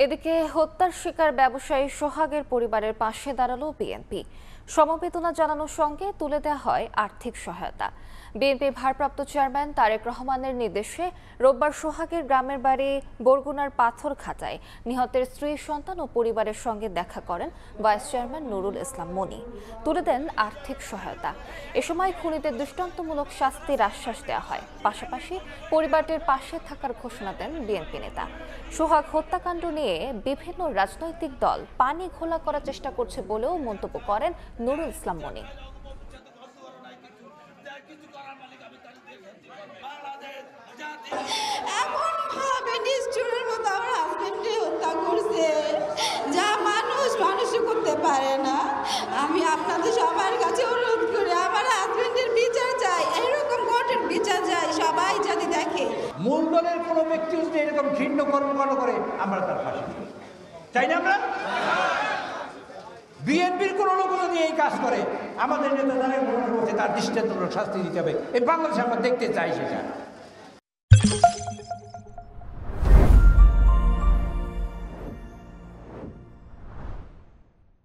এদিকে হত্যার শিকার ব্যবসায়ী সোহাগের পরিবারের পাশে দাঁড়ালো বিএনপি। সমবেদনা জানানোর সঙ্গে তুলে দেওয়া হয় আর্থিক সহায়তা। বিএনপির ভারপ্রাপ্ত চেয়ারম্যান তারেক রহমানের নির্দেশে রোববার সোহাগের গ্রামের বাড়ি বরগুনার পাথরঘাটায় নিহতের স্ত্রী, সন্তান ও পরিবারের সঙ্গে দেখা করেন ভাইস চেয়ারম্যান নুরুল ইসলাম মনি। তুলে দেন আর্থিক সহায়তা। এ সময় খুনিদের দৃষ্টান্তমূলক শাস্তির আশ্বাস দেওয়া হয়। পাশাপাশি পরিবারটির পাশে থাকার ঘোষণা দেন বিএনপি নেতা। সোহাগ হত্যাকাণ্ড নিয়ে বিভিন্ন রাজনৈতিক দল পানি ঘোলা করার চেষ্টা করছে বলেও মন্তব্য করেন নুরুল ইসলাম মনি। এমন ভাবে নিষ্ঠুরের মতো আমার হাজবেন্ডকে হত্যা করছে, যা মানুষ করতে পারে না। আমি আপনাদের সবার কাছে অনুরোধ করি, আমার হাজবেন্ডের বিচার চাই, এরকম কঠোর বিচার চাই, সবাই যদি দেখে। মূল দলের কোনো ব্যক্তি যদি এরকম ঘৃণ্য কর্মকাণ্ড করে, আমরা তার ফাঁসি চাই না। আমরা বিএনপির কোনো লোক যদি এই কাজ করে, আমাদের নেতা যারা তার দৃষ্টান্তমূলক শাস্তি দিতে হবে। এই বাংলাদেশে আমরা দেখতে চাই সেটা।